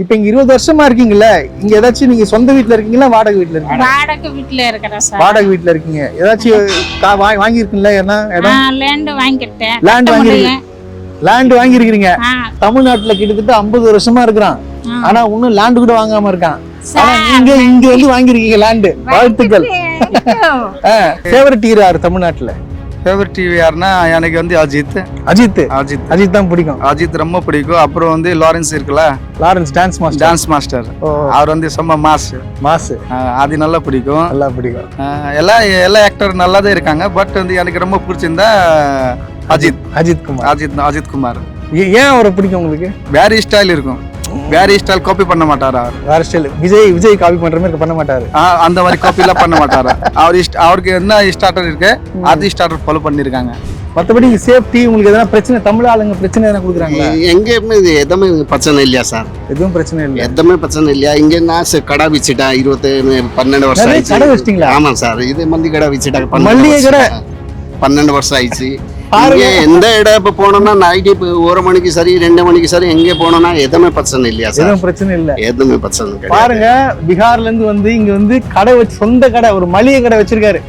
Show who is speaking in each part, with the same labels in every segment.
Speaker 1: இப்ப இங்க 20 வருஷமா இருக்கீங்கல்ல, இங்க ஏதாச்சும் நீங்க சொந்த வீட்ல இருக்கீங்களா வாடகை வீட்ல இருக்கீங்களா?
Speaker 2: வாடகை வீட்ல இருக்கிறேன் சார்.
Speaker 1: வாடகை வீட்ல இருக்கீங்க. ஏதாச்சும் வாங்கி இருக்கீங்களா? என்ன இடம்?
Speaker 2: லேண்ட் வாங்கிட்டேன்.
Speaker 1: லேண்ட் வாங்கி இருக்கீங்க. தமிழ்நாட்டுல கிட்டத்தட்ட 50 வருஷமா இருக்கிறான். ஆனா இன்னும் லேண்ட் கூட வாங்காம இருக்கான். ஆனா நீங்க இங்க வந்து வாங்கி இருக்கீங்க லேண்ட். வாழ்த்துக்கள். ஃபேவரட் ஹீரோ யாரு தமிழ்நாட்டுல?
Speaker 3: ஃபேவரட் டிவி யாருன்னா எனக்கு வந்து அஜித்.
Speaker 1: அஜித் தான் பிடிக்கும்.
Speaker 3: அஜித் ரொம்ப பிடிக்கும். அப்புறம் வந்து லாரன்ஸ் இருக்குல்ல,
Speaker 1: லாரன்ஸ் டான்ஸ் மாஸ்டர்.
Speaker 3: அவர் வந்து செம்ம மாஸ். அது நல்லா பிடிக்கும். எல்லா ஆக்டர் நல்லா தான் இருக்காங்க. பட் வந்து எனக்கு ரொம்ப பிடிச்சிருந்தா அஜித் குமார்.
Speaker 1: ஏன் அவரை பிடிக்கும் உங்களுக்கு?
Speaker 3: வேற ஸ்டைல் இருக்கும். வேற ஸ்டைல் காப்பி பண்ண மாட்டாரு. அவர்
Speaker 1: வேற ஸ்டைல் விஜய் காப்பி பண்ற மாதிரி பண்ண மாட்டாரு.
Speaker 3: அந்த மாதிரி காப்பி எல்லாம் பண்ண மாட்டாரு. அவருக்கு என்ன ஸ்டார்டர் இருக்கு அது ஸ்டார்டர் ஃபாலோ பண்ணிருக்காங்க.
Speaker 1: மற்றபடி சேஃப்டி உங்களுக்கு எதனா பிரச்சனை, தமிழ் ஆளுங்க பிரச்சனை எதனா கொடுக்குறாங்களா?
Speaker 4: எங்கேயுமே எதுவுமே பிரச்சனை இல்லையா சார்?
Speaker 1: எதுவும் பிரச்சனை இல்லை.
Speaker 4: எதுவுமே பிரச்சனை இல்லையா? இங்க நான் கடை வச்சுட்டா 12 வருஷம் ஆயிடுச்சு.
Speaker 1: கடை வச்சிட்டீங்களா?
Speaker 4: ஆமா சார், இது மல்லி கடை வச்சுட்டாங்க.
Speaker 1: மல்லிகை கடை
Speaker 4: 12 வருஷம் ஆயிடுச்சு. எந்த இடம் இப்ப போனோம்னா நைட்டு 1 மணிக்கு சரி 2 மணிக்கு சரி எங்கே போனோம்னா எதுவுமே பிரச்சனை இல்லையா சார்?
Speaker 1: எதுவும் பிரச்சனை இல்லை.
Speaker 4: எதுவுமே பிரச்சனை கிடையாது.
Speaker 1: பாருங்க, பீகார்ல இருந்து வந்து இங்க வந்து கடை வச்சு சொந்த கடை ஒரு மளிகை கடை வச்சிருக்காரு.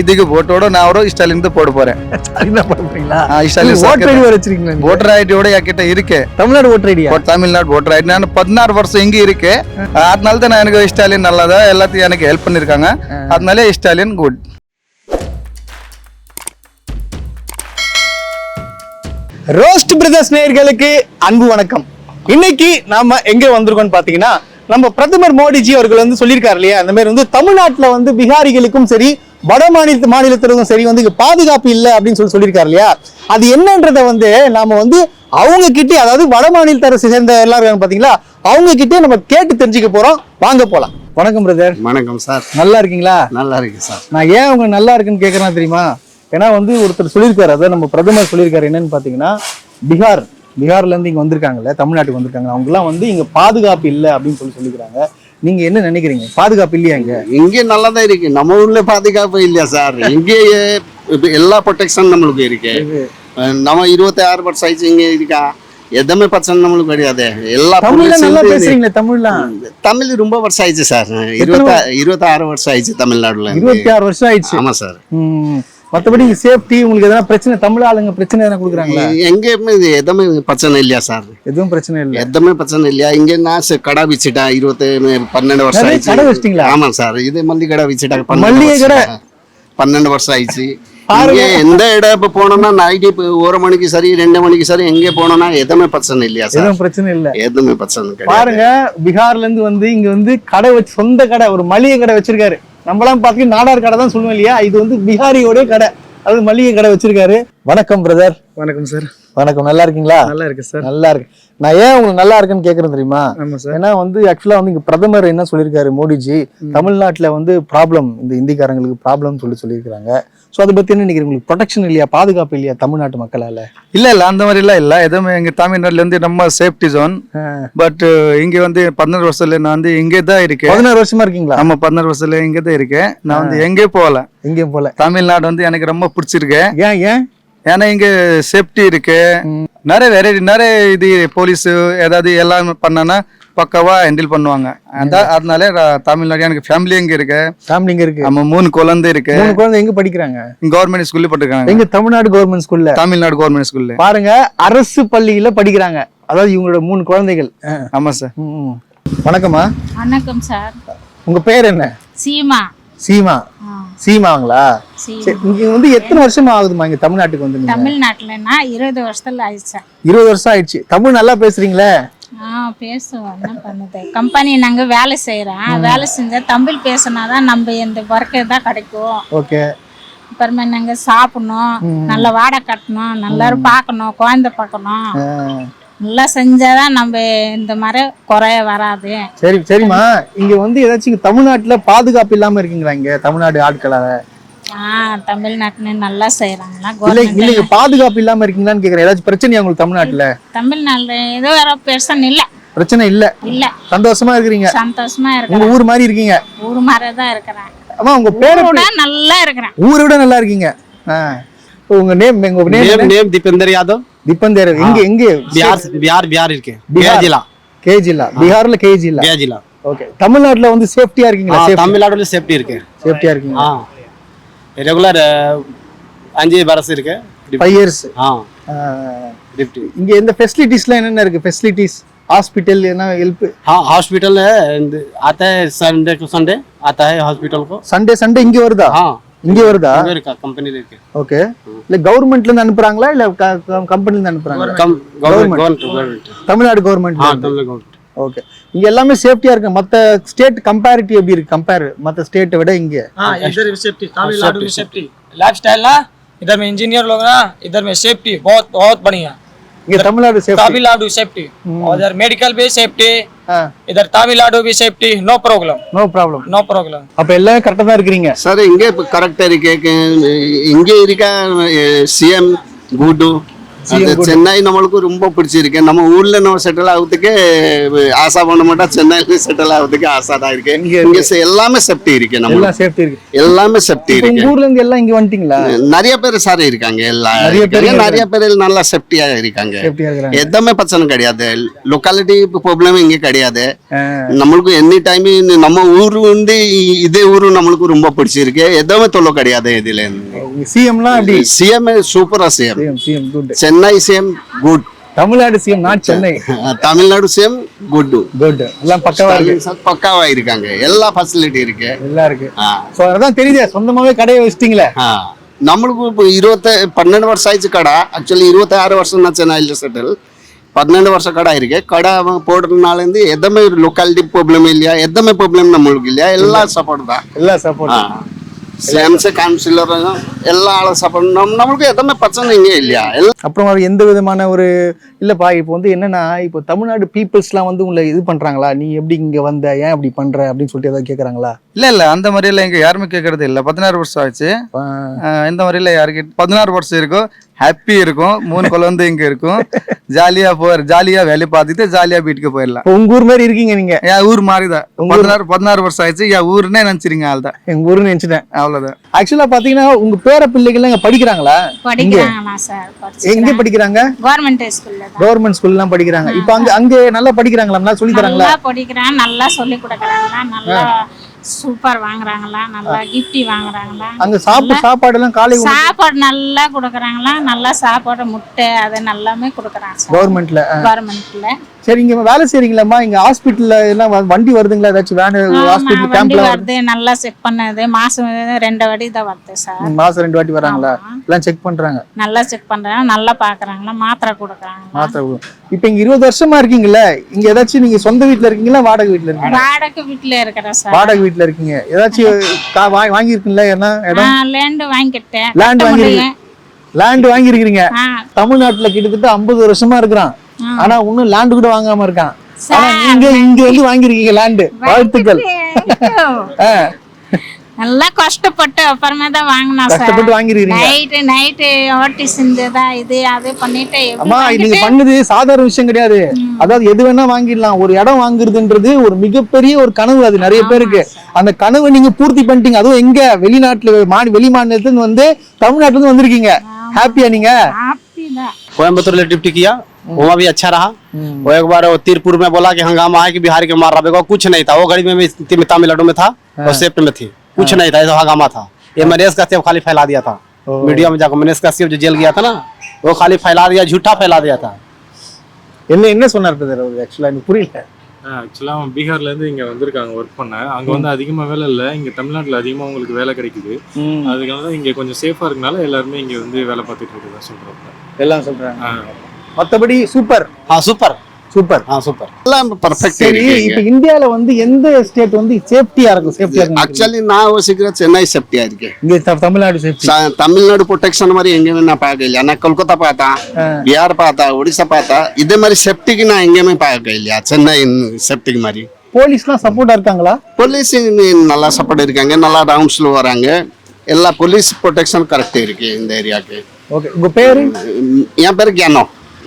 Speaker 3: இதுக்கு போட்டோட நான் ஒரு ஸ்டாலின் இருந்து போட போறேன். ஓட்டர் ஐடியோட என்கிட்ட இருக்கு.
Speaker 1: தமிழ்நாடு ஓட்டர் ஐடியா?
Speaker 3: Tamil Nadu voter ID. நான் 16 வருஷம் இங்க இருக்கு. அதனால தான் எனக்கு ஸ்டாலின் நல்லதா எல்லாத்தையும் எனக்கு ஹெல்ப் பண்ணிருக்காங்க. அதனால ஸ்டாலின் குட்.
Speaker 1: ரோஸ்ட் பிரதர்ஸ் நேயர்களுக்கு அன்பு வணக்கம். இன்னைக்கு நாம எங்க வந்திருக்கோம்னு பாத்தீங்கன்னா, நம்ம பிரதமர் மோடிஜி அவர்கள் வந்து சொல்லியிருக்காரு இல்லையா, அந்த மாதிரி வந்து தமிழ்நாட்டுல வந்து பீகாரிகளுக்கும் சரி வட மாநிலத்திற்கும் சரி வந்து பாதுகாப்பு இல்லை அப்படின்னு சொல்லியிருக்காரு இல்லையா. அது என்னன்றத வந்து நாம வந்து அவங்க கிட்டே, அதாவது வட மாநிலத்தை சேர்ந்த எல்லாரும் பாத்தீங்களா, அவங்க கிட்டே நம்ம கேட்டு தெரிஞ்சுக்க போறோம். வாங்க போலாம். வணக்கம் பிரதர்.
Speaker 4: வணக்கம் சார்.
Speaker 1: நல்லா இருக்கீங்களா?
Speaker 4: நல்லா இருக்கு சார்.
Speaker 1: நான் ஏன் அவங்க நல்லா இருக்குன்னு கேட்கறேன் தெரியுமா? ஏன்னா வந்து ஒருத்தர் சொல்லியிருக்காரு, அதாவது நம்ம பிரதமர் சொல்லியிருக்காரு. என்னன்னு பாத்தீங்கன்னா, பீகார்ல இருந்து இங்க வந்திருக்காங்கல்ல, தமிழ்நாட்டுக்கு வந்திருக்காங்க, அவங்க எல்லாம் வந்து இங்க பாதுகாப்பு இல்லை அப்படின்னு சொல்லிக்கிறாங்க. நீங்க என்ன நினைக்கிறீங்க? பாதுகாப்பு இல்லையா?
Speaker 4: இங்கே நல்லதான் இருக்கு. நம்ம ஊர்ல பாதுகாப்பு இல்லையா சார்? இங்கே எல்லா ப்ரொடெக்ஷன் நம்மளுக்கு இருக்கு. நம்ம 26 வருஷம் ஆயிடுச்சு இங்க இருக்கா. எதுவுமே பிரச்சனை நம்மளுக்கு கிடையாது. எல்லா தமிழ் ரொம்ப வருஷம் ஆயிடுச்சு சார். 26 வருஷம் ஆயிடுச்சு தமிழ்நாடுல.
Speaker 1: 26 வருஷம் ஆயிடுச்சு.
Speaker 4: ஆமா சார்.
Speaker 1: மற்றபடி சேஃப்டி உங்களுக்கு எதனா பிரச்சனை, தமிழ் ஆளுங்க பிரச்சனை எதனா கொடுக்குறாங்களா?
Speaker 4: எங்கேயுமே எதுவுமே பிரச்சனை இல்லையா சார்?
Speaker 1: எதுவும் பிரச்சனை இல்லை.
Speaker 4: எதுவுமே பிரச்சனை இல்லையா? இங்க நான் கடை வச்சுட்டா 12 வருஷம் ஆயிடுச்சு.
Speaker 1: கடை வச்சிட்டீங்களா?
Speaker 4: ஆமா சார், இது மல்லி கடை வச்சுட்டாங்க.
Speaker 1: மல்லிகை கடை
Speaker 4: 12 வருஷம் ஆயிடுச்சு. எந்த இடம் இப்ப போனோம்னா நைட்டு 1 மணிக்கு சரி 2 மணிக்கு சரி எங்கே போனோம்னா எதுவுமே பிரச்சனை இல்லையா சார்?
Speaker 1: எதுவும் பிரச்சனை இல்லை.
Speaker 4: எதுவுமே பிரச்சனை கிடையாது.
Speaker 1: பாருங்க, பீகார்ல இருந்து வந்து இங்க வந்து கடை வச்சு சொந்த கடை ஒரு மளிகை கடை வச்சிருக்காரு. நம்மளாம் பாத்தீங்கன்னா நாடார் கடை தான் சொல்லுவோம் இல்லையா, இது வந்து பீகாரியோட கடை, அது மளிகை கடை வச்சிருக்காரு. வணக்கம் பிரதர்.
Speaker 3: வணக்கம் சார்.
Speaker 1: வணக்கம். நல்லா இருக்கீங்களா?
Speaker 3: நல்லா இருக்கு சார்.
Speaker 1: நல்லா இருக்கு. நான் ஏன் உங்களுக்கு நல்லா இருக்குன்னு கேக்குறேன் தெரியுமா? ஏன்னா வந்து ஆக்சுவலா வந்து இங்க பிரதமர் என்ன சொல்லியிருக்காரு மோடிஜி, தமிழ்நாட்டுல வந்து ப்ராப்ளம், இந்த இந்திக்காரங்களுக்கு ப்ராப்ளம் சொல்லியிருக்காங்க. சோ அதை பத்தி என்ன நினைக்கிறீங்க? உங்களுக்கு ப்ரொடெக்ஷன் இல்லையா, பாதுகாப்பு இல்லையா தமிழ்நாட்டு மக்களால?
Speaker 3: இல்ல அந்த மாதிரி எல்லாம் இல்ல. எதுவுமே எங்க தமிழ்நாட்டுல இருந்து நம்ம சேஃப்டி ஜோன். பட் இங்க வந்து 14 வருஷத்துல நான் வந்து இங்கே தான் இருக்கேன்.
Speaker 1: 14 வருஷமா இருக்கீங்களா?
Speaker 3: நம்ம 14 வருஷத்துல இங்கே தான் இருக்கேன். நான் வந்து எங்கேயும் போகல. தமிழ்நாடு வந்து எனக்கு ரொம்ப பிடிச்சிருக்கு. ஏன்னா இங்க சேஃப்டி இருக்கு. நிறைய இது போலீஸ் ஏதாவது எல்லாம் பண்ணனா பக்காவா ஹேண்டில் பண்ணுவாங்க. அதனால தமிழ்நாடு எனக்கு ஃபேமிலி இங்க இருக்கு. நம்ம 3 குழந்தை இருக்கு.
Speaker 1: 3 குழந்தை எங்க படிக்கிறாங்க?
Speaker 3: கவர்மெண்ட் ஸ்கூல்ல படிக்கிறாங்க.
Speaker 1: எங்க தமிழ்நாடு கவர்மெண்ட் ஸ்கூல்ல பாருங்க, அரசு பள்ளியில படிக்கிறாங்க. அதாவது இவங்களோட 3 குழந்தைகள்.
Speaker 3: ஆமா சார்.
Speaker 1: வணக்கம்மா.
Speaker 2: வணக்கம் சார்.
Speaker 1: உங்க பேர் என்ன? சீமாங்களா? இங்க வந்து எத்தனை வருஷமா ஆகுதுமா இங்க தமிழ்நாட்டுக்கு வந்து?
Speaker 2: தமிழ்நாட்டுலன்னா 20 வருஷத்துல ஆயிடுச்சு.
Speaker 1: 20 வருஷம் ஆயிடுச்சு. தமிழ் நல்லா பேசுறீங்களே?
Speaker 2: பேசுவோம். என்ன பண்ணுது, கம்பெனி நாங்க வேலை செய்யறோம். வேலை செஞ்சா தமிழ் பேசினாதான் நம்ம இந்த ஒர்க்கு தான் கிடைக்கும்.
Speaker 1: ஓகே.
Speaker 2: அப்புறமே நாங்க சாப்பிடணும், நல்ல வாடகை கட்டணும், நல்லா பார்க்கணும், குழந்தை பார்க்கணும், நல்லா செஞ்சாதான் நம்ம இந்த மாதிரி குறைய வராது.
Speaker 1: சரிம்மா, இங்க வந்து ஏதாச்சும் தமிழ்நாட்டுல பாதுகாப்பு இல்லாம இருக்கீங்களா? இங்க தமிழ்நாடு ஆட்களால
Speaker 2: தமிழ்நாட்டுல நல்லா செய்யறாங்களா?
Speaker 1: பாதுகாப்பு இல்லாம இருக்கீங்களான்னு கேக்குறேன். ஏதாச்சும் பிரச்சனையா உங்களுக்கு தமிழ்நாட்டுல?
Speaker 2: தமிழ்நாட்டுல ஏதோ
Speaker 1: பிரச்சனை இல்ல. சந்தோஷமா இருக்கிறீங்க?
Speaker 2: சந்தோஷமா இருக்கு.
Speaker 1: உங்க ஊர் மாதிரி இருக்கீங்க?
Speaker 2: ஊர் மாதிரி தான் இருக்கிறேன்.
Speaker 1: ஆமா, உங்க பேரை விட
Speaker 2: நல்லா இருக்கிறேன்.
Speaker 1: ஊரை விட நல்லா இருக்கீங்க. உங்க நேம்?
Speaker 5: दीपेंद्र यादव.
Speaker 1: दीपेंद्र. எங்க?
Speaker 5: बिहार இருக்கேன்.
Speaker 1: கேஜ் இல்ல பீகார்ல கேஜ் இல்ல
Speaker 5: गया जिला
Speaker 1: ஓகே தமிழ்நாட்டுல வந்து சேஃப்டியா இருக்கீங்களா
Speaker 5: हाँ तमिलनाडु में सेफ्टी इருக்கு
Speaker 1: சேஃப்டியா இருக்கீங்க
Speaker 5: हाँ रेगुलर 5 இருக்கு
Speaker 1: 5 இயர்ஸ்
Speaker 5: हाँ डिप्टी
Speaker 1: இங்க இந்த ஃபெசிலிட்டிஸ்லாம் என்னென்ன இருக்கு ஃபெசிலிட்டிஸ் ஹாஸ்பிடல் என்ன ஹெல்ப்
Speaker 5: हाँ हॉस्पिटल है आता है संडे को संडे आता है हॉस्पिटल को
Speaker 1: சண்டே இங்க வருதா
Speaker 5: हाँ
Speaker 1: இங்க வருதா
Speaker 5: कंपनी இருக்கு
Speaker 1: ஓகே இல்ல கவர்மெண்ட்ல இருந்து அனுப்புறாங்களா இல்ல கம்பெனில இருந்து அனுப்புறாங்களா
Speaker 5: गवर्नमेंट
Speaker 1: தமிழ்நாடு கவர்மெண்ட்
Speaker 5: हाँ तमिल गवर्नमेंट
Speaker 1: ஓகே இங்க எல்லாமே சேஃப்டியா இருக்கு மத்த ஸ்டேட் கம்பேரிட்டிவ் எப்படி இருக்கு கம்பேர் மத்த ஸ்டேட்டை விட இங்க
Speaker 6: हाँ इधर भी सेफ्टी तमिलनाडु में सेफ्टी लाइफ स्टाइल ना इधर में इंजीनियर लोग ना इधर में सेफ्टी बहुत बहुत बढ़िया
Speaker 1: இங்க தமிழ்நாடு சேஃப்டி
Speaker 6: तमिलनाडु सेफ्टी और इधर मेडिकल भी सेफ्टी इधर तमिलनाडु भी safety no problem
Speaker 1: no problem
Speaker 6: no problem
Speaker 1: அப்ப எல்லாம் கரெக்டா தான் இருக்கீங்க
Speaker 4: சார் இங்கே கரெக்டா இருக்கு இங்கே இருக்க சிஎம் குட்டு சென்னை நம்மளுக்கு ரொம்ப பிடிச்சிருக்கு நம்ம ஊர்ல நம்ம செட்டில் ஆகுறதுக்கு ஆசா பண்ண மாட்டோம் சென்னையில செட்டில் ஆகுறதுக்கு ஆசா தான் இருக்கு இங்க எல்லாமே சேஃப்டி இருக்கு நம்ம
Speaker 1: எல்லாம் சேஃப்டி இருக்கு
Speaker 4: எல்லாமே சேஃப்டி
Speaker 1: இப்ப
Speaker 4: இருக்கு
Speaker 1: உங்க ஊர்ல இருந்து எல்லாம் இங்க வந்துட்டீங்களா
Speaker 4: நிறைய பேர் சார் இருக்காங்க எல்லாம் நிறைய பேர் நல்லா சேஃப்டியா இருக்காங்க
Speaker 1: சேஃப்டியா இருக்காங்க
Speaker 4: எதுவுமே பிரச்சனை கிடையாது லொக்காலிட்டி ப்ராப்ளம் இங்க கிடையாது நம்மளுக்கு எனி டைம் நம்ம ஊரு வந்து இதே ஊரு நம்மளுக்கு ரொம்ப பிடிச்சிருக்கு எதுவுமே தொல்லை கிடையாது இதுல
Speaker 1: சிஎம்லாம் அப்படி
Speaker 4: சிஎம் சூப்பரா CM
Speaker 1: CM good
Speaker 4: Chennai CM good
Speaker 1: Tamil Nadu CM not Chennai
Speaker 4: Tamil Nadu CM good
Speaker 1: good எல்லாம் பக்கவா இருக்கு
Speaker 4: பக்காவா இருக்காங்க எல்லா ஃபெசிலிட்டி இருக்கு
Speaker 1: எல்லாம் இருக்கு
Speaker 4: ஆ.
Speaker 1: சோ அதான் தெரியுதே சொந்தமாவே கடையை வச்சிட்டீங்களே
Speaker 4: ஆ. நம்மளுக்கு இப்போ 12 வருஷம் ஆயிடுச்சு கடை ஆக்சுவலி 26 வருஷம் நான் சென்னையில் செட்டில் 12 வருஷம் கடை இருக்கு கடை போடுறதுனால இருந்து எதுவுமே லொக்காலிட்டி ப்ராப்ளம் இல்லையா எதுவுமே ப்ராப்ளம் நம்மளுக்கு இல்லையா எல்லாம் சப்போர்ட் தான்
Speaker 1: எல்லாம் சப்போர்ட்
Speaker 4: சிஎம்ஸ் கவுன்சிலர் எல்லா ஆளும் சப்போர்ட் நம்மளுக்கு எதுவுமே பிரச்சனை இங்கே இல்லையா
Speaker 1: அப்புறம் அது எந்த விதமான ஒரு இல்லப்பா இப்போ வந்து என்னன்னா இப்போ தமிழ்நாடு பீப்புள்ஸ்லாம் வந்து உங்களை இது பண்றாங்களா நீ எப்படி இங்க வந்த ஏன் அப்படி பண்ற அப்படின்னு சொல்லிட்டு ஏதாவது கேக்குறாங்களா
Speaker 3: இல்ல அந்த மாதிரி எல்லாம் இங்க யாருமே கேட்கறது இல்ல 16 வருஷம் ஆச்சு இந்த மாதிரி எல்லாம் யாருக்கு 16 வருஷம் இருக்கும் ஹாப்பி இருக்கும் 3 குழந்தை இங்க இருக்கும் ஜாலியா வேலை பார்த்துட்டு ஜாலியா வீட்டுக்கு போயிடலாம்
Speaker 1: இப்போ உங்க ஊர் மாதிரி இருக்கீங்க நீங்க
Speaker 3: என் ஊர் மாதிரிதான் 16 வருஷம் ஆயிடுச்சு என் ஊருன்னே நினைச்சிருங்க ஆள் தான்
Speaker 1: எங்க ஊர்னு நினைச்சிட்டேன்
Speaker 3: அவ்வளவுதான்
Speaker 1: ஆக்சுவலா பாத்தீங்கன்னா உங்க பேர பிள்ளைகள் இங்க படிக்கிறாங்களா
Speaker 2: படிக்கிறாங்களா சார்
Speaker 1: எங்க படிக்கிறாங்க
Speaker 2: கவர்மெண்ட் ஸ்கூல்ல தான்
Speaker 1: கவர்மெண்ட் ஸ்கூல்லாம் படிக்கிறாங்க இப்போ அங்க நல்லா படிக்கிறாங்களா சொல்லி தராங்களா
Speaker 2: நல்லா படிக்கிறாங்க நல்லா சொல்லி கொடுக்குறாங்களா நல்லா சூப்பர் வாங்குறாங்களா நல்லா கிஃப்டி வாங்குறாங்களா
Speaker 1: அங்க சாப்பாடு எல்லாம் காலை
Speaker 2: சாப்பாடு நல்லா கொடுக்குறாங்களா நல்லா சாப்பாடு முட்டை அது எல்லாமே கொடுக்குறாங்க
Speaker 1: கவர்மெண்ட்ல
Speaker 2: கவர்மெண்ட்ல
Speaker 1: சரி இங்க வேலை செய்றீங்களாம்மா இங்க ஹாஸ்பிட்டல்ல எல்லாம் வண்டி வருதுங்களா ஏதாச்சும் வேன் ஹாஸ்பிட்டல்
Speaker 2: வண்டி
Speaker 1: கேம்ப்ல
Speaker 2: வருது நல்லா செக் பண்ணது மாசம் 2 வாட்டி தான் வருது சார்
Speaker 1: மாசம் 2 வாட்டி வராங்களா எல்லாம் செக் பண்றாங்க
Speaker 2: நல்லா செக் பண்றாங்க நல்லா பாக்குறாங்களா மாத்திரை கொடுக்குறாங்க
Speaker 1: மாத்திரை இப்போ இங்க 20 வருஷமா இருக்கீங்கல்ல இங்க ஏதாச்சும் நீங்க சொந்த வீட்ல இருக்கீங்களா வாடகை வீட்ல இருக்கீங்களா
Speaker 2: வாடகை வீட்டுல இருக்கிறேன் சார்
Speaker 1: வாடகை வீட்ல இருக்கீங்க ஏதாச்சும் வாங்கி இருக்கீங்களா என்ன இடம்
Speaker 2: லேண்ட் வாங்கிட்டேன்
Speaker 1: லேண்ட் வாங்கிருக்கீங்க தமிழ்நாட்டுல கிட்டத்தட்ட 50 வருஷமா இருக்கிறான் ஆனா இன்னும் லேண்ட் கூட வாங்காம இருக்கான் ஆனா நீங்க இங்க வந்து வாங்கிருக்கீங்க லேண்ட் வாழ்த்துக்கள்
Speaker 2: நல்லா கஷ்டப்பட்டு அப்புறமே தான் வாங்கினா
Speaker 1: கஷ்டப்பட்டு வாங்கிருக்கீங்க
Speaker 2: நைட்டு ஓட்டி செஞ்சதா இது அது பண்ணிட்டு
Speaker 1: அம்மா நீங்க பண்ணது சாதாரண விஷயம் கிடையாது அதாவது எது வேணா வாங்கிடலாம் ஒரு இடம் வாங்குறதுன்றது ஒரு மிகப்பெரிய ஒரு கனவு அது நிறைய பேருக்கு அந்த கனவை நீங்க பூர்த்தி பண்ணிட்டீங்க அதுவும் எங்க வெளிநாட்டுல வெளி மாநிலத்துல இருந்து வந்து தமிழ்நாட்டுல இருந்து வந்திருக்கீங்க ஹாப்பியா நீங்க
Speaker 5: कोयम्बतूर में डिप्टी किया वहाँ भी अच्छा रहा वो एक बार वो तीरपुर में बोला कि हंगामा है कि बिहार के मार रहा कुछ नहीं था वो घड़ी में तमिलनाडु में था और सेफ्ट में थी कुछ नहीं था ऐसा हंगामा था ये मनेश का सेब खाली फैला दिया था मीडिया में जाकर मनेश का सेब जो जेल गया था ना वो खाली फैला दिया झूठा फैला दिया था
Speaker 1: என்ன சொன்னார் பிரதர் அவர் ஆக்சுவலா எனக்கு புரியல
Speaker 7: ஆக்சுவலாக அவன் பீகார்ல இருந்து இங்க வந்திருக்காங்க ஒர்க் பண்ண அங்க வந்து அதிகமா வேலை இல்லை இங்க தமிழ்நாட்டுல அதிகமா உங்களுக்கு வேலை கிடைக்குது அதுக்காக தான் இங்க கொஞ்சம் சேஃபா இருக்கனால எல்லாருமே இங்க வந்து வேலை பார்த்துட்டு இருக்கதா சொல்றாங்க
Speaker 1: எல்லாம் சொல்றாங்க மத்தபடி சூப்பர்
Speaker 5: हाँ सुपर
Speaker 1: சூப்பர்
Speaker 5: हाँ सुपर
Speaker 4: எல்லாம் பர்ஃபெக்ட்
Speaker 1: சரி இப்போ இந்தியால வந்து எந்த ஸ்டேட் வந்து சேஃப்டியா இருக்கும்
Speaker 4: ஆக்சுவலி நான் யோசிக்கிறேன் சென்னை சேஃப்டியா இருக்கு
Speaker 1: இங்க தமிழ்நாடு சேஃப்டி
Speaker 4: தமிழ்நாடு ப்ரொடெக்ஷன் மாதிரி எங்கேயுமே நான் பார்க்க இல்லையா நான் கொல்கத்தா பார்த்தேன் பிகார் பார்த்தா ஒடிசா பார்த்தா இதே மாதிரி சேஃப்டிக்கு நான் எங்கேயுமே பார்க்க இல்லையா சென்னை சேஃப்டிக்கு மாதிரி
Speaker 1: போலீஸ்லாம் சப்போர்ட்டா இருக்காங்களா
Speaker 4: போலீஸ் நல்லா சப்போர்ட் இருக்காங்க நல்லா ரவுண்ட்ஸ்ல வராங்க எல்லா போலீஸ் ப்ரொடெக்ஷன் கரெக்டா இருக்கு இந்த ஏரியாக்கு
Speaker 1: ஓகே உங்க பேரு
Speaker 4: என் பேரு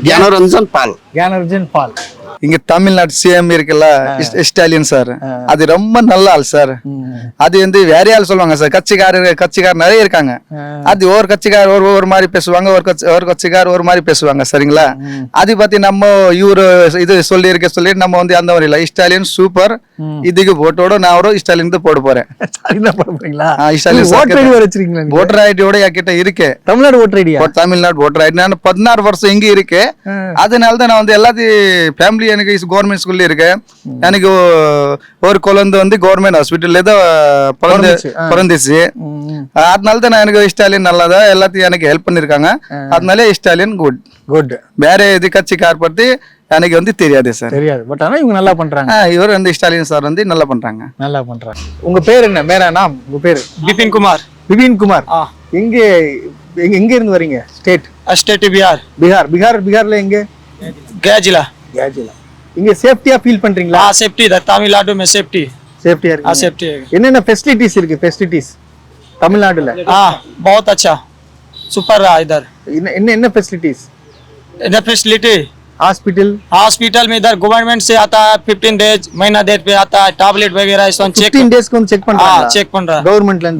Speaker 4: ஞானோ ரஞ்சன் பால்
Speaker 1: ஞானரஞ்சன் பால்
Speaker 3: இங்க தமிழ்நாடு சிஎம் இருக்குல்ல ஸ்டாலின் சார், அது ரொம்ப நல்ல ஆள் சார். அது வந்து வேற ஆள் சொல்லுவாங்க சார், கட்சிக்காரர் நிறைய இருக்காங்க. அது ஒரு கட்சிக்காரர் ஒரு மாதிரி பேசுவாங்க, ஒரு கட்சிக்காரர் ஒரு மாதிரி பேசுவாங்க சரிங்களா. அது பத்தி நம்ம இவரு இது சொல்லி நம்ம வந்து அந்த மாதிரி இல்ல. ஸ்டாலின் சூப்பர், இதுக்கு போட்டோட நான் ஒரு ஸ்டாலின் தான் போட போறேன். ஓட்டர் ஐடியோட என்கிட்ட இருக்கு,
Speaker 1: தமிழ்நாடு ஓட்டர் ஐடியா,
Speaker 3: தமிழ்நாடு ஓட்டர் ஐடி. நான் 16 வருஷம் இங்க இருக்கு. அதனாலதான் நான் வந்து எல்லாத்தையும் ஃபேமிலி எனக்கு கவர்மெண்ட் ஸ்கூல்ல இருக்கு. எனக்கு ஒரு குழந்தை வந்து கவர்மெண்ட் ஹாஸ்பிட்டல்ல தான் பிறந்துச்சு. அதனாலதான் நான் எனக்கு ஸ்டாலின் நல்லாதான் எல்லாத்தையும் எனக்கு ஹெல்ப் பண்ணிருக்காங்க. அதனால ஸ்டாலின் குட். வேற இது கட்சிக்கார் பத்தி எனக்கு வந்து தெரியாது சார்.
Speaker 1: தெரியாது, பட் ஆனா இவங்க நல்லா பண்றாங்க.
Speaker 3: இவர் வந்து ஸ்டாலின் சார் வந்து நல்லா பண்றாங்க.
Speaker 1: உங்க பேர் என்ன? மேரா நாம். உங்க பேரு?
Speaker 6: बिपिन कुमार।
Speaker 1: बिपिन कुमार, எங்க இருந்து வரீங்க?
Speaker 6: स्टेट
Speaker 1: பிகார்ல எங்க?
Speaker 6: गया जिला।
Speaker 1: இங்க சேஃப்டியா ஃபீல் பண்றீங்களா?
Speaker 6: हाँ सेफ्टी इधर तमिलनाडु में सेफ्टी।
Speaker 1: சேஃப்டியா
Speaker 6: हाँ
Speaker 1: இருக்கு.
Speaker 6: सेफ्टी है।
Speaker 1: என்னென்ன ஃபெசிலிட்டிஸ் இருக்கு? ஃபெசிலிட்டிஸ் தமிழ்நாடுல
Speaker 6: हाँ बहुत अच्छा सुपर रहा इधर।
Speaker 1: என்ன ஃபெசிலிட்டிஸ்?
Speaker 6: इधर फैसिलिटी
Speaker 1: हॉस्पिटल
Speaker 6: में इधर गवर्नमेंट से आता है 15 डेज महीना डेट पे आता है, टैबलेट वगैरह इस वन चेक
Speaker 1: 15 डेज को चेक பண்றாங்க.
Speaker 6: चेक पन रहा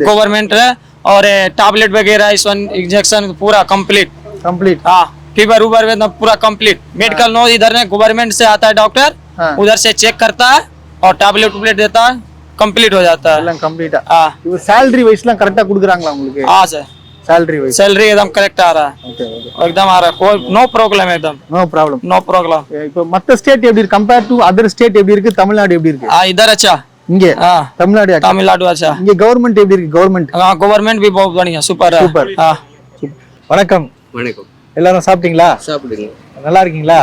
Speaker 1: गवर्नमेंट
Speaker 6: है और टैबलेट वगैरह इस वन इंजेक्शन पूरा कंप्लीट। हाँ फीवर उबर में पूरा कंप्लीट। मेडिकल नो इधर ने गवर्नमेंट से आता है डॉक्टर, उधर से चेक करता है और टैबलेट देता है, कंप्लीट हो जाता है।
Speaker 1: எல்லாம் கம்ப்ளீட்டா.
Speaker 6: हाँ
Speaker 1: இது salary வைஸ்லாம் கரெக்ட்டா கொடுக்குறாங்களா உங்களுக்கு?
Speaker 6: हाँ सर सैलरी एकदम करेक्ट आ रहा है। एकदम आ रहा है, कोई नो प्रॉब्लम, एकदम नो प्रॉब्लम।
Speaker 1: இப்போ மத்த ஸ்டேட் எப்படி இருக்கு கம்பேர் டு அதர் ஸ்டேட் எப்படி இருக்கு? தமிழ்நாடு எப்படி இருக்கு?
Speaker 6: इधर अच्छा,
Speaker 1: இங்க
Speaker 6: तमिलनाडु अच्छा।
Speaker 1: இங்க गवर्नमेंट எப்படி இருக்கு?
Speaker 6: गवर्नमेंट भी बहुत बढ़िया सुपर है। हाँ
Speaker 1: வணக்கம். எல்லாரும் சாப்பிட்டீங்களா?
Speaker 4: சாப்பிடுங்க.
Speaker 1: நல்லா இருக்கீங்களா?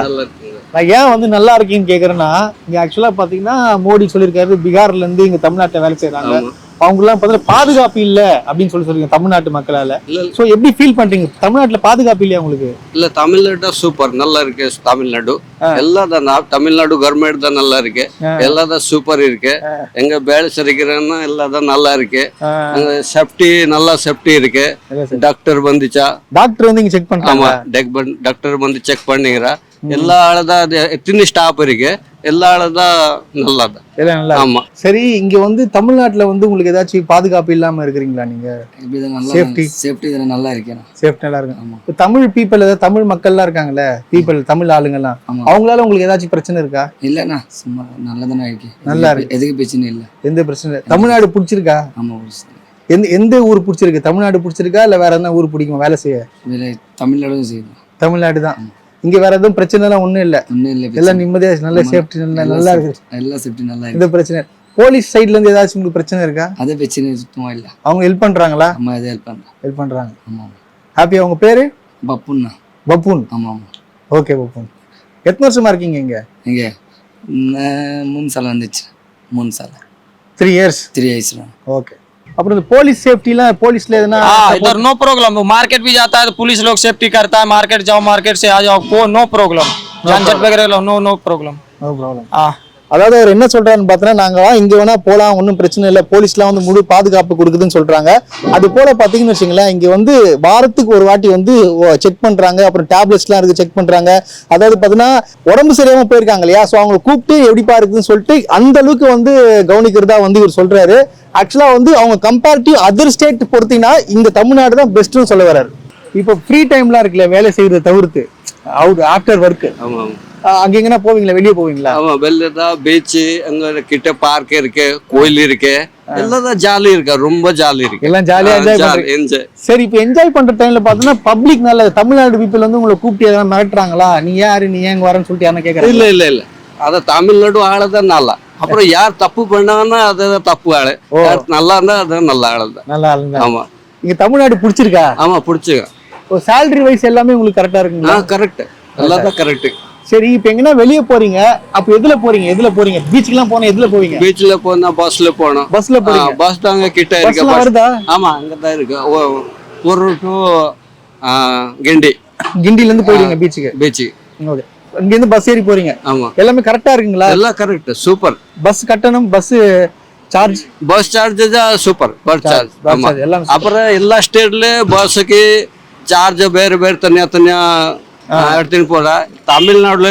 Speaker 1: நான் ஏன் வந்து நல்லா இருக்கீங்கன்னு கேக்குறேன்னா, இங்க ஆக்சுவலா பாத்தீங்கன்னா மோடி சொல்லியிருக்காரு பீகார்ல இருந்து இங்க தமிழ்நாட்டுல வேலை செய்யறாங்க, அவங்க எல்லாம் பாத்தீங்கன்னா பாதுகாப்பு இல்ல அப்படின்னு சொல்லிருக்கீங்க தமிழ்நாட்டு மக்களால. சோ எப்படி ஃபீல் பண்றீங்க? தமிழ்நாட்டுல பாதுகாப்பு இல்லையா உங்களுக்கு?
Speaker 8: இல்ல தமிழ்நாடு சூப்பர் நல்லா இருக்கு. தமிழ்நாடு எல்லாம் தமிழ்நாடு கவர்மெண்ட் தான் நல்லா இருக்கு, எல்லாம் தான் சூப்பர் இருக்கு. எங்க வேலை செய்யறேன்னா எல்லாம் தான் நல்லா இருக்கு. சேஃப்டி நல்லா சேஃப்டி இருக்கு. டாக்டர் வந்துச்சா?
Speaker 1: டாக்டர் வந்து இங்க செக் பண்றாங்க.
Speaker 8: ஆமா டாக்டர் வந்து செக் பண்ணுகிறா. எல்லா ஆளதான் எத்தனை ஸ்டாப் இருக்கு, எல்லா ஆளதான் நல்லா தான். ஆமா
Speaker 1: சரி, இங்க வந்து தமிழ்நாட்டுல வந்து உங்களுக்கு ஏதாச்சும் பாதுகாப்பு இல்லாம இருக்கிறீங்களா? நீங்க
Speaker 9: சேஃப்டி நல்லா இருக்கேன்.
Speaker 1: சேஃப்டி நல்லா இருக்கு. தமிழ் பீப்புள், ஏதாவது தமிழ் மக்கள் எல்லாம் இருக்காங்கல்ல, பீப்புள் தமிழ் ஆளுங்க எல்லாம், அவங்களால உங்களுக்கு ஏதாச்சும் பிரச்சனை இருக்கா?
Speaker 9: இல்லண்ணா சும்மா நல்லதானே இருக்கு.
Speaker 1: நல்லா இருக்கு,
Speaker 9: எதுக்கு பிரச்சனை இல்ல.
Speaker 1: எந்த பிரச்சனை இல்லை. தமிழ்நாடு பிடிச்சிருக்கா?
Speaker 9: ஆமா.
Speaker 1: எந்த ஊர் பிடிச்சிருக்கு? தமிழ்நாடு பிடிச்சிருக்கா இல்ல வேற என்ன ஊர் பிடிக்குமா வேலை செய்ய?
Speaker 9: தமிழ்நாடு செய்யணும்.
Speaker 1: தமிழ்நாடு தான். இங்க வேற எதுவும் பிரச்சனை எல்லாம் ஒண்ணும் இல்ல. எல்லாம் நிம்மதியா நல்ல சேஃப்டி நல்லா இருக்கு.
Speaker 9: எல்லா சேஃப்டி நல்லா இருக்கு.
Speaker 1: இந்த பிரச்சனை போலீஸ் சைடுல இருந்து ஏதாச்சும் உங்களுக்கு பிரச்சனை இருக்கா?
Speaker 9: அதே பிரச்சனை சுத்தமா இல்ல.
Speaker 1: அவங்க ஹெல்ப் பண்றாங்களா?
Speaker 9: ஆமா அதே ஹெல்ப் பண்றாங்க. ஆமா.
Speaker 1: ஹாப்பியா? உங்க பேரு?
Speaker 9: பப்புன்னா.
Speaker 1: பப்புன்.
Speaker 9: ஆமா.
Speaker 1: Okay buffoon. எத்தனை வருஷமா இருக்கீங்க இங்க?
Speaker 9: இங்க 3 साल வந்துச்சு. 3 साल
Speaker 1: 3 years. ஓகே. அப்புறம் இந்த போலீஸ் சேஃப்டில போலீஸ்ல எதனா?
Speaker 6: इधर नो प्रॉब्लम। मार्केट भी जाता है तो पुलिस लोग सेफ्टी करता है। मार्केट जाओ, मार्केट से आ जाओ, को नो प्रॉब्लम। झंझट वगैरह नो प्रॉब्लम। हाँ
Speaker 1: அதாவது அவர் என்ன சொல்றாருன்னு பார்த்தீங்கன்னா, நாங்க இங்க வேணா போலாம், ஒன்றும் பிரச்சனை இல்லை, போலீஸ்லாம் வந்து முழு பாதுகாப்பு கொடுக்குதுன்னு சொல்றாங்க. அது போல பாத்தீங்கன்னு வச்சுங்களேன், இங்க வந்து வாரத்துக்கு ஒரு வாட்டி வந்து செக் பண்றாங்க. அப்புறம் டேப்லெட்ஸ்லாம் இருக்கு செக் பண்றாங்க. அதாவது பாத்தீங்கன்னா உடம்பு சரியாம போயிருக்காங்க இல்லையா, ஸோ அவங்களை கூப்பிட்டு எப்படிப்பா இருக்குதுன்னு சொல்லிட்டு அந்த அளவுக்கு வந்து கவனிக்கிறதா வந்து இவர் சொல்றாரு. ஆக்சுவலா வந்து அவங்க கம்பேரிட்டிவ் அதர் ஸ்டேட் பொறுத்தீங்கன்னா இந்த தமிழ்நாடு தான் பெஸ்ட்னு சொல்ல வர்றாரு. இப்போ ஃப்ரீ டைம்லாம் இருக்குல்ல, வேலை செய்யறதை தவிர்த்து ஆஃப்டர் ஒர்க் அங்க எங்கன்னா போவீங்களா? வெளியே போவீங்களா?
Speaker 8: ஆமா வெளில தான் பீச், அங்க கிட்ட பார்க் இருக்கு, கோயில் இருக்கு, எல்லாம் ஜாலி இருக்கு, ரொம்ப ஜாலி இருக்கு.
Speaker 1: எல்லாம் ஜாலியா என்ஜாய். சரி, இப்போ என்ஜாய் பண்ற டைம்ல பாத்தீங்கன்னா பப்ளிக் நல்ல தமிழ்நாடு பீப்புள் வந்து உங்களை கூப்பிட்டு எதனா மிரட்டுறாங்களா? நீ யாரு, நீ ஏங்க வரேன்னு சொல்லிட்டு யாரும் கேட்கறாங்க?
Speaker 8: இல்ல அத தமிழ்நாடு ஆளதான் நல்லா. அப்புறம் யார் தப்பு பண்ணாங்கன்னா அதுதான் தப்பு ஆளு, நல்லா இருந்தா அது நல்ல ஆளுதான்.
Speaker 1: நல்லா ஆளுங்க.
Speaker 8: ஆமா.
Speaker 1: இங்க தமிழ்நாடு பிடிச்சிருக்கா?
Speaker 8: ஆமா பிடிச்சிருக்கேன்.
Speaker 1: சேலரி வைஸ் எல்லாமே உங்களுக்கு கரெக்டா இருக்குங்களா?
Speaker 8: கரெக்ட், எல்லாதான் கரெக்ட்.
Speaker 1: சரி, இப்ப எங்கன்னா வெளியே போறீங்க, அப்ப எதுல போறீங்க? பீச்சுக்குலாம் போனா எதுல போவீங்க?
Speaker 8: பீச்ல போனா பஸ்ல போனோம்.
Speaker 1: பஸ்ல போறீங்க?
Speaker 8: பஸ் தாங்க கிட்ட இருக்கு.
Speaker 1: வருதா?
Speaker 8: ஆமா அங்கதான் இருக்கு. ஒரு டு
Speaker 1: கிண்டில இருந்து போயிடுங்க பீச்சுக்கு. ஓகே. இங்க இருந்து பஸ் ஏறி போறீங்க.
Speaker 8: ஆமா.
Speaker 1: எல்லாமே கரெக்டா இருக்குங்களா?
Speaker 8: எல்லாம் கரெக்ட், சூப்பர்.
Speaker 1: பஸ் கட்டணம், bus
Speaker 8: charge super. Bus charge அப்புறம் எல்லா ஸ்டேட்ல பஸ்ஸுக்கு சார்ஜ் ಬೇರೆ ಬೇರೆ தனியா எடுத்துட்டு போற. தமிழ்நாடுல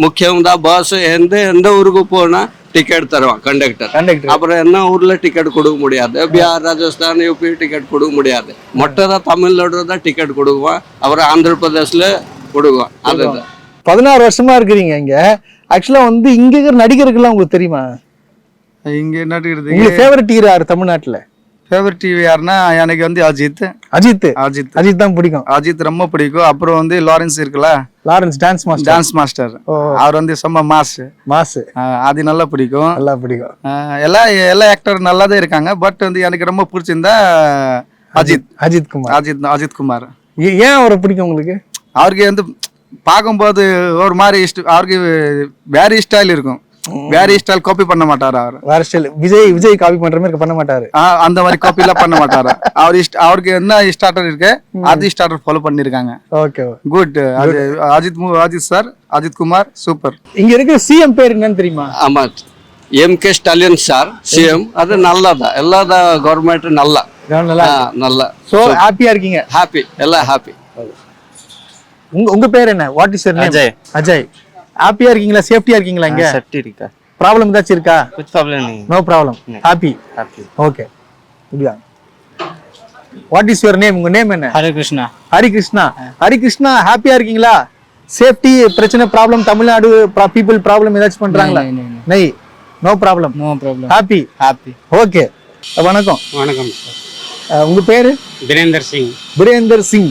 Speaker 8: முக்கியம் தான் பஸ் எந்த எந்த ஊருக்கு போனா டிக்கெட் தருவான் கண்டக்டர்.
Speaker 1: கண்டக்டர்
Speaker 8: அப்புறம் என்ன ஊர்ல டிக்கெட் கொடுக்க முடியாது. பிஹார், ராஜஸ்தான், யூபி டிக்கெட் கொடுக்க முடியாது. மொட்டை தான் தமிழ்நாடு தான் டிக்கெட் கொடுக்குவான். அப்புறம் ஆந்திர பிரதேஷ்ல கொடுக்குவான். அதுதான்
Speaker 1: 16 வருஷமா இருக்கிறீங்க இங்க. ஆக்சுவலா வந்து இங்க இருக்கிற நடிகர்கள்லாம் உங்களுக்கு தெரியுமா?
Speaker 3: இங்க நடிக்கிறது
Speaker 1: உங்களுக்கு ஃபேவரட் ஹீரோ யாரு தமிழ்நாட்டுல?
Speaker 3: ஃபேவரட் டிவி யாருன்னா எனக்கு வந்து அஜித்.
Speaker 1: அஜித்
Speaker 3: அஜித்
Speaker 1: அஜித் தான் பிடிக்கும்.
Speaker 3: அஜித் ரொம்ப பிடிக்கும். அப்புறம் வந்து லாரன்ஸ் இருக்குல்ல,
Speaker 1: Lawrence dance master.
Speaker 3: Dance master, அவர் வந்து செம்ம மாஸ். அது நல்லா பிடிக்கும்.
Speaker 1: நல்லா பிடிக்கும்.
Speaker 3: எல்லா ஆக்டர் நல்லா தான் இருக்காங்க. பட் வந்து எனக்கு ரொம்ப பிடிச்சிருந்தா
Speaker 1: அஜித் குமார்.
Speaker 3: அஜித் குமார்.
Speaker 1: ஏன் அவரை பிடிக்கும் உங்களுக்கு?
Speaker 3: அவருக்கு வந்து பார்க்கும்போது ஒரு மாதிரி அவருக்கு வேற ஸ்டைல் இருக்கும். வேற ஸ்டைல் காப்பி பண்ண மாட்டாரு. அவர்
Speaker 1: வேற ஸ்டைல் விஜய் காப்பி பண்ற மாதிரி பண்ண மாட்டாரு.
Speaker 3: அந்த மாதிரி காப்பி எல்லாம் பண்ண மாட்டாரு. அவருக்கு என்ன ஸ்டார்டர் இருக்கு அது ஸ்டார்டர் ஃபாலோ பண்ணிருக்காங்க.
Speaker 1: Okay,
Speaker 3: good. Ajith sir, Ajith Kumar super.
Speaker 1: இங்க இருக்கிற சிஎம் பேர் என்னன்னு தெரியுமா?
Speaker 8: ஆமா, எம்.கே. Stalin sir CM. அது நல்லதா எல்லா கவர்மெண்ட் நல்லா நல்லா.
Speaker 1: சோ ஹாப்பியா இருக்கீங்க?
Speaker 8: ஹாப்பி, எல்லாம் ஹாப்பி.
Speaker 1: உங்க பேர் என்ன? What is your name?
Speaker 5: Ajay.
Speaker 1: Ajay. ஹாப்பியா இருக்கீங்களா? சேஃப்டியா இருக்கீங்களா? இங்க
Speaker 5: सेफ्टी का
Speaker 1: ப்ராப்ளம் ஏதாச்சும் இருக்கா?
Speaker 5: कुछ प्रॉब्लम नहीं।
Speaker 1: No problem. ஹாப்பி. ஓகே. இப்படியா? What is your name? உங்க நேம் என்ன?
Speaker 6: हरे कृष्णा।
Speaker 1: ஹரிகிருஷ்ணா. ஹரிகிருஷ்ணா, ஹாப்பியா இருக்கீங்களா? சேஃப்டி பிரச்சனை ப்ராப்ளம் தமிழ்நாடு பீப்புள் ப்ராப்ளம் ஏதாச்சும் பண்றாங்களா? நை, நோ ப்ராப்ளம். ஹாப்பி. ஓகே. வணக்கம்.
Speaker 5: வணக்கம்
Speaker 1: உங்க பேரு?
Speaker 5: வீரேந்தர் சிங்।
Speaker 1: வீரேந்தர் சிங்.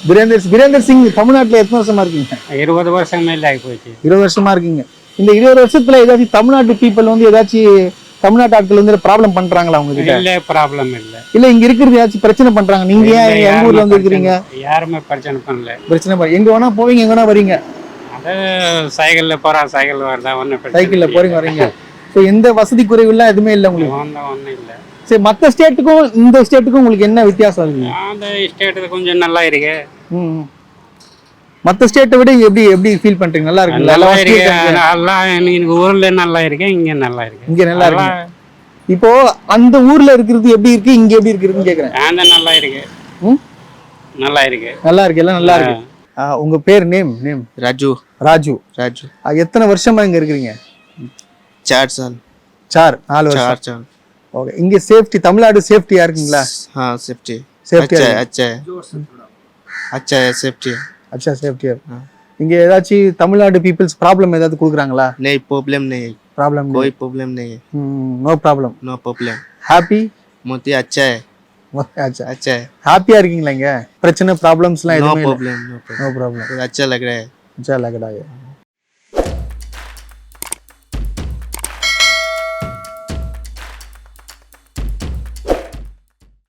Speaker 1: வீரேந்தர் சிங் தமிழ்நாட்டுல எத்தனை வருஷமா இருக்கீங்க?
Speaker 5: 20 வருஷம் மேல ஆகி போச்சு।
Speaker 1: 20 வருஷமா இருக்கீங்க. இந்த 20 வருஷத்துல ஏதாச்சும் தமிழ்நாட்டு பீப்புள் வந்து ஏதாச்சும் தமிழ்நாட்டு ஆட்கள் வந்து ப்ராப்ளம் பண்றாங்களா உங்ககிட்ட?
Speaker 5: இல்ல, ப்ராப்ளம் இல்ல.
Speaker 1: இல்ல இங்க இருக்கிறது ஏதாச்சும் பிரச்சனை பண்றாங்க? நீங்க ஏன் எங்க ஊர்ல வந்து இருக்கிறீங்க?
Speaker 5: யாருமே பிரச்சனை பண்ணல.
Speaker 1: பிரச்சனை எங்க வேணா போவீங்க, எங்க வேணா வரீங்க.
Speaker 5: அது சைக்கிள்ல போறா, சைக்கிள் வரதா, ஒண்ணு
Speaker 1: சைக்கிள்ல போறீங்க வரீங்க. ஸோ எந்த வசதி குறைவுலாம் எதுவுமே இல்லை உங்களுக்கு?
Speaker 5: ஒன்றும் இல்லை.
Speaker 1: சரி, மற்ற ஸ்டேட்டுக்கும் இந்த ஸ்டேட்டுக்கும் உங்களுக்கு என்ன வித்தியாசம் இருக்குங்க?
Speaker 5: அந்த ஸ்டேட்டு கொஞ்சம் நல்லா இருக்கு.
Speaker 1: மற்ற ஸ்டேட்டை விட எப்படி எப்படி ஃபீல் பண்றீங்க? நல்லா இருக்கு.
Speaker 5: நல்லா இருக்கு. நல்லா எனக்கு ஊர்ல நல்லா இருக்கு, இங்க நல்லா இருக்கு.
Speaker 1: இங்க நல்லா இருக்கு. இப்போ அந்த ஊர்ல இருக்கிறது எப்படி இருக்கு, இங்க எப்படி இருக்குன்னு கேக்குறேன்.
Speaker 5: அந்த நல்லா இருக்கு. நல்லா இருக்கு.
Speaker 1: நல்லா இருக்கு, எல்லாம் நல்லா இருக்கு. உங்க பேர் நேம்?
Speaker 3: ராஜு.
Speaker 1: ராஜு. எத்தனை வருஷமா இங்க இருக்கிறீங்க?
Speaker 3: 4 साल।
Speaker 1: 4 வருஷம். ஓகே. இங்க சேஃப்டி தமிழ்நாடு சேஃப்டியா இருக்குங்களா?
Speaker 3: हाँ सेफ्टी
Speaker 1: சேஃப்டியா?
Speaker 3: अच्छा है सेफ्टी।
Speaker 1: अच्छा சேஃப்டியா. இங்க ஏதாச்சும் தமிழ்நாடு பீப்புள்ஸ் ப்ராப்ளம் ஏதாவது கொடுக்குறாங்களா?
Speaker 3: नहीं प्रॉब्लम नहीं,
Speaker 1: ப்ராப்ளம்
Speaker 3: कोई प्रॉब्लम नहीं है।
Speaker 1: No problem.
Speaker 3: No problem.
Speaker 1: Happy.
Speaker 3: मोती अच्छा है।
Speaker 1: अच्छा है। ஹாப்பியா இருக்கீங்களா? இங்க பிரச்சனை ப்ராப்ளம்ஸ்லாம் எதுவுமே
Speaker 3: नो
Speaker 1: இல்ல?
Speaker 3: Problem,
Speaker 1: no problem.
Speaker 3: अच्छा लग रहा है।
Speaker 1: अच्छा लग रहा है।